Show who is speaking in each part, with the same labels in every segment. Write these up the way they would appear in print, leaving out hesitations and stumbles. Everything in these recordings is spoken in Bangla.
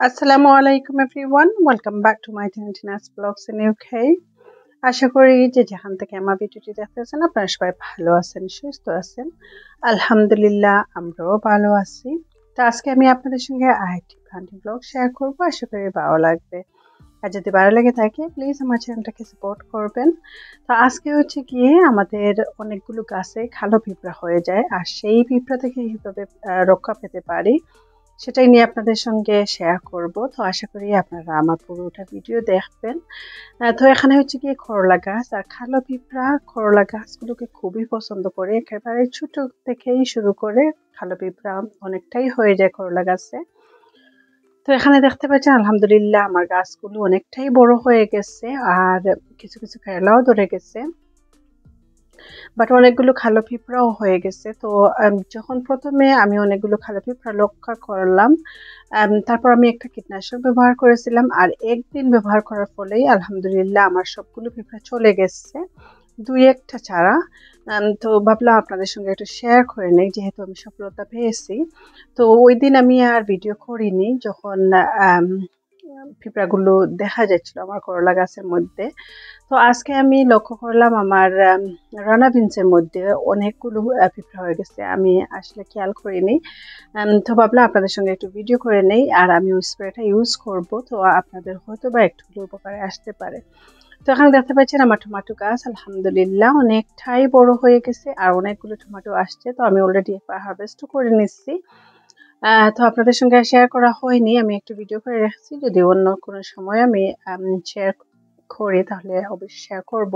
Speaker 1: আসসালামু আলাইকুম everyone, welcome back to my Tina's blogs in UK. আশা করি যে যেখান থেকে আমার ভিডিওটি দেখতেছেন আপনারা সবাই ভালো আছেন, সুস্থ আছেন। আলহামদুলিল্লাহ আমরাও ভালো আছি। তো আজকে আমি আপনাদের সঙ্গে আরেকটি ফানি ব্লগ শেয়ার করবো, আশা করি ভালো লাগবে। আর যদি ভালো লেগে থাকে প্লিজ আমার চ্যানেলটাকে সাপোর্ট করবেন। তো আজকে হচ্ছে গিয়ে আমাদের অনেকগুলো গাছে কালো পিঁপড়া হয়ে যায়, আর সেই পিঁপড়া থেকে কীভাবে রক্ষা পেতে পারি সেটাই নিয়ে আপনাদের সঙ্গে শেয়ার করব। তো আশা করি আপনারা আমার পুরোটা ভিডিও দেখবেন। তো এখানে হচ্ছে গিয়ে করলা গাছ, আর কালো পিঁপড়া করলা গাছগুলোকে খুবই পছন্দ করে, একেবারে ছোট থেকেই শুরু করে কালো পিঁপড়া অনেকটাই হয়ে যায় করলা গাছে। তো এখানে দেখতে পাচ্ছেন আলহামদুলিল্লাহ আমার গাছগুলো অনেকটাই বড় হয়ে গেছে, আর কিছু কিছু কেরলাও ধরে গেছে, বাট অনেকগুলো কালো পিঁপড়াও হয়ে গেছে। তো যখন প্রথমে আমি অনেকগুলো কালো পিঁপড়া লক্ষ্য করলাম, তারপর আমি একটা কীটনাশক ব্যবহার করেছিলাম, আর একদিন ব্যবহার করার ফলেই আলহামদুলিল্লাহ আমার সবগুলো পিঁপড়া চলে গেছে, দুই একটা ছাড়া। তো ভাবলাম আপনাদের সঙ্গে একটু শেয়ার করে নেই, যেহেতু আমি সফলতা পেয়েছি। তো ওই দিন আমি আর ভিডিও করিনি যখন পিঁপড়াগুলো দেখা যাচ্ছিল আমার করলা গাছের মধ্যে। তো আজকে আমি লক্ষ্য করলাম আমার রানা বিনসের মধ্যে অনেকগুলো পিঁপড়া হয়ে গেছে, আমি আসলে খেয়াল করিনি। তো ভাবলাম আপনাদের সঙ্গে একটু ভিডিও করে নেই, আর আমি ওই স্প্রেটা ইউজ করব, তো আপনাদের হয়তো বা একটু উপকারে আসতে পারে। তো এখানে দেখতে পাচ্ছেন আমার টমেটো গাছ আলহামদুলিল্লাহ অনেকটাই বড় হয়ে গেছে, আর অনেকগুলো টমেটো আসছে। তো আমি অলরেডি একবার হারভেস্টও করে নিচ্ছি। তো আপনাদের সঙ্গে শেয়ার করা হয়নি, আমি একটু ভিডিও করে রেখেছি, যদি অন্য কোনো সময় আমি শেয়ার করি তাহলে অবশ্যই শেয়ার করব।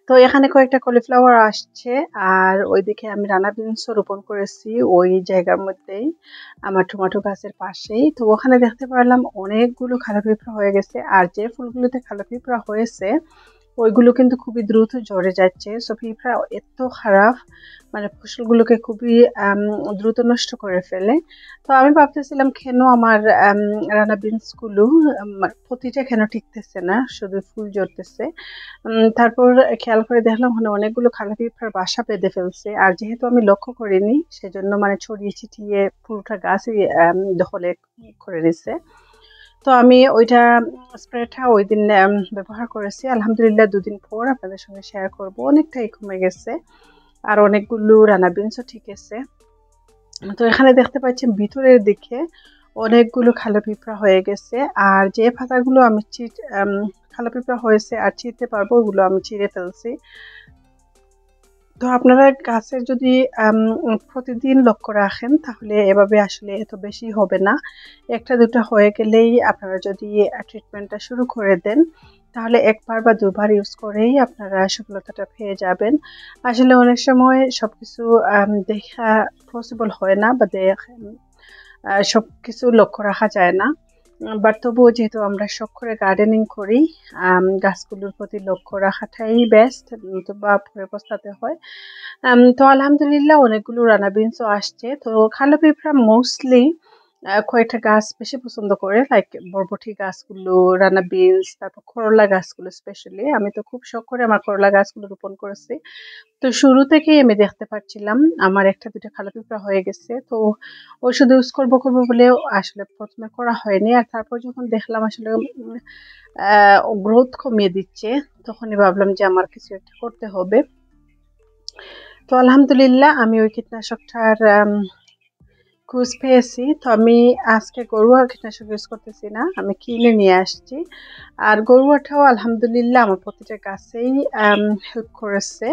Speaker 1: তো এখানে কয়েকটা কলিফ্লাওয়ার আসছে, আর ওইদিকে আমি রানা বিনসও রোপণ করেছি ওই জায়গার মধ্যেই, আমার টমেটো গাছের পাশেই। তো ওখানে দেখতে পারলাম অনেকগুলো কালো পিঁপড়া হয়ে গেছে, আর যে ফুলগুলোতে কালো পিঁপড়া হয়েছে ওইগুলো কিন্তু খুবই দ্রুত ঝরে যাচ্ছে। সো পিঁপড়া এত খারাপ, মানে ফসলগুলোকে খুবই দ্রুত নষ্ট করে ফেলে। তো আমি ভাবতেছিলাম কেন আমার রানা বিনসগুলো প্রতিটা কেন টিকতেছে না, শুধু ফুল ঝরতেছে। তারপর খেয়াল করে দেখলাম ওখানে অনেকগুলো কালো পিঁপড়ার বাসা বেঁধে ফেলছে, আর যেহেতু আমি লক্ষ্য করিনি সেজন্য মানে ছড়িয়ে ছিটিয়ে পুরোটা গাছই দখলে করে দিছে। তো আমি ওইটা স্প্রেটা ওই দিন ব্যবহার করেছি, আলহামদুলিল্লাহ দুদিন পর আপনাদের সঙ্গে শেয়ার করব, অনেকটাই কমে গেছে, আর অনেকগুলো রানা বিনসও ঠিক আছে। তো এখানে দেখতে পাচ্ছেন ভিতরের দিকে অনেকগুলো কালো পিঁপড়া হয়ে গেছে, আর যে পাতাগুলো আমি কালো পিঁপড়া হয়েছে আর ছিঁড়তে পারবো ওগুলো আমি ছিঁড়ে ফেলছি। তো আপনারা গাছের যদি প্রতিদিন লক্ষ্য রাখেন তাহলে এভাবে আসলে এত বেশি হবে না, একটা দুটো হয়ে গেলেই আপনারা যদি ট্রিটমেন্টটা শুরু করে দেন তাহলে একবার বা দুবার ইউজ করেই আপনারা সফলতাটা পেয়ে যাবেন। আসলে অনেক সময় সবকিছু দেখা পসিবল হয় না, বা সবকিছু লক্ষ্য রাখা যায় না, বাট তবুও যেহেতু আমরা শখ করে গার্ডেনিং করি, গাছগুলোর প্রতি লক্ষ্য রাখাটাই বেস্ট, বা পরে পস্তাতে হয়। তো আলহামদুলিল্লাহ অনেকগুলো রানা বিনসও আসছে। তো কালো পিঁপড়া মোস্টলি কয়েকটা গাছ বেশি পছন্দ করে, লাইক বরবটি গাছগুলো, রানা বিনস, তারপর করলা গাছগুলো স্পেশালি। আমি তো খুব শখ করে আমার করলা গাছগুলো রোপণ করেছি। তো শুরু থেকেই আমি দেখতে পাচ্ছিলাম আমার একটা দুটো কালো পিঁপড়া হয়ে গেছে। তো ওষুধ ইউজ করবো করবো বলেও আসলে প্রথমে করা হয়নি, আর তারপর যখন দেখলাম আসলে গ্রোথ কমিয়ে দিচ্ছে তখনই ভাবলাম যে আমার কিছু একটা করতে হবে। তো আলহামদুলিল্লাহ আমি ওই কীটনাশকটার খোঁজ পেয়েছি। তো আমি আজকে গরুয়ার কীটনাশক ইউজ করতেছি না, আমি কিনে নিয়ে আসছি। আর গরুয়াটাও আলহামদুলিল্লাহ আমার প্রতিটা গাছেই হেল্প করেছে।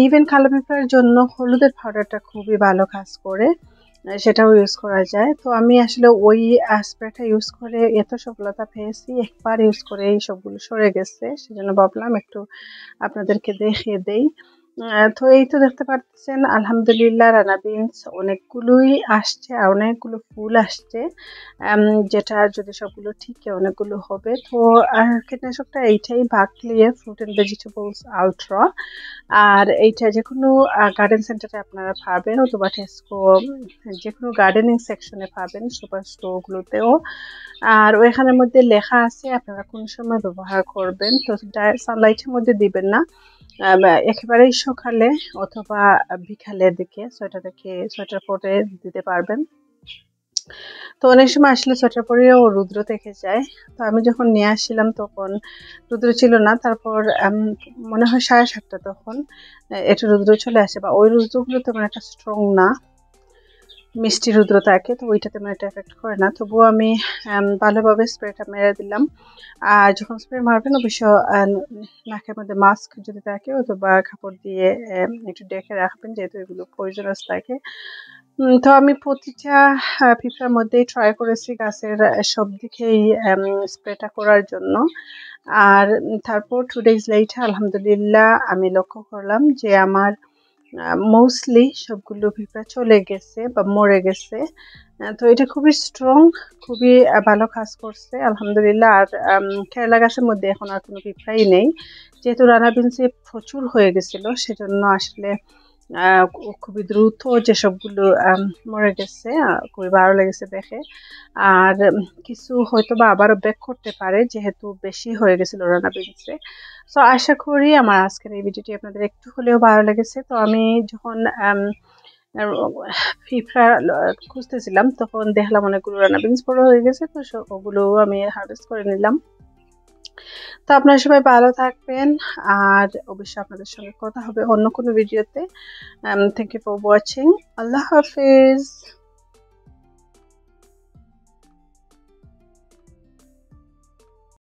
Speaker 1: ইভেন কালো পিঁপড়ার জন্য হলুদের পাউডারটা খুবই ভালো কাজ করে, সেটাও ইউজ করা যায়। তো আমি আসলে ওই স্প্রেটা ইউজ করে এত সফলতা পেয়েছি, একবার ইউজ করেই সবগুলো সরে গেছে, সেজন্য ভাবলাম একটু আপনাদেরকে দেখিয়ে দেই। তো এই তো দেখতে পাচ্ছেন আলহামদুলিল্লাহ রানা বিনস অনেকগুলোই আসছে, আর অনেকগুলো ফুল আসছে, যেটা যদি সবগুলো ঠিকই অনেকগুলো হবে। তো কীটনাশকটা এইটাই বাকলিয়ে ফ্রুট অ্যান্ড ভেজিটেবলস আলট্রা, আর এইটা যে কোনো গার্ডেন সেন্টারে আপনারা পাবেন, অথবা টেস্কো যে কোনো গার্ডেনিং সেকশনে পাবেন, সুপার স্টোরগুলোতেও। আর ওইখানের মধ্যে লেখা আছে আপনারা কোন সময় ব্যবহার করবেন। তো সানলাইটের মধ্যে দিবেন না, একেবারেই সকালে অথবা বিকালের দিকে 6টা থেকে 6টার পরে দিতে পারবেন। তো অনেক সময় আসলে সোয়েটার পরেও রুদ্র থেকে যায়। তো আমি যখন নিয়ে আসছিলাম তখন রুদ্র ছিল না। তারপর মনে হয় 7:30 তখন একটু রুদ্র চলে আসে, বা ওই রুদ্রগুলো তেমন একটা স্ট্রং না, মিষ্টি রুদ্র থাকে, তো ওইটা তেমন একটা এফেক্ট করে না। তবুও আমি ভালোভাবে স্প্রেটা মেরে দিলাম। আর যখন স্প্রে মারবেন অবশ্য নাকের মধ্যে মাস্ক যদি থাকে অথবা কাপড় দিয়ে একটু ঢেকে রাখবেন, যেহেতু এগুলো পয়জনাস থাকে। তো আমি প্রতিটা পিঁপড়ার মধ্যেই ট্রাই করেছি গাছের সব দিকেই স্প্রেটা করার জন্য। আর তারপর 2 days later আলহামদুলিল্লাহ আমি লক্ষ্য করলাম যে আমার মোস্টলি সবগুলো পিঁপড়া চলে গেছে বা মরে গেছে। তো এটা খুবই স্ট্রং, খুবই ভালো কাজ করছে আলহামদুলিল্লাহ। আর কেরালা গাছের মধ্যে এখন আর কোনো পিঁপড়াই নেই, যেহেতু রানা বিনসে প্রচুর হয়ে গেছিল, সেজন্য আসলে খুবই দ্রুত যেসবগুলো মরে গেছে, খুবই ভালো লেগেছে দেখে। আর কিছু হয়তো বা আবারও ব্যাক করতে পারে, যেহেতু বেশি হয়ে গেছিল রানা বিনসে। সো আশা করি আমার আজকের এই ভিডিওটি আপনাদের একটু হলেও ভালো লেগেছে। তো আমি যখন পিঁপড়া খুঁজতেছিলাম তখন দেখলাম অনেকগুলো রানা বিনস বড় হয়ে গেছে, তো ওগুলো আমি হারভেস্ট করে নিলাম। তো আপনারা সবাই ভালো থাকবেন, আর অবশ্যই আপনাদের সঙ্গে কথা হবে অন্য কোনো ভিডিওতে। Thank you for watching. আল্লাহ হাফিজ।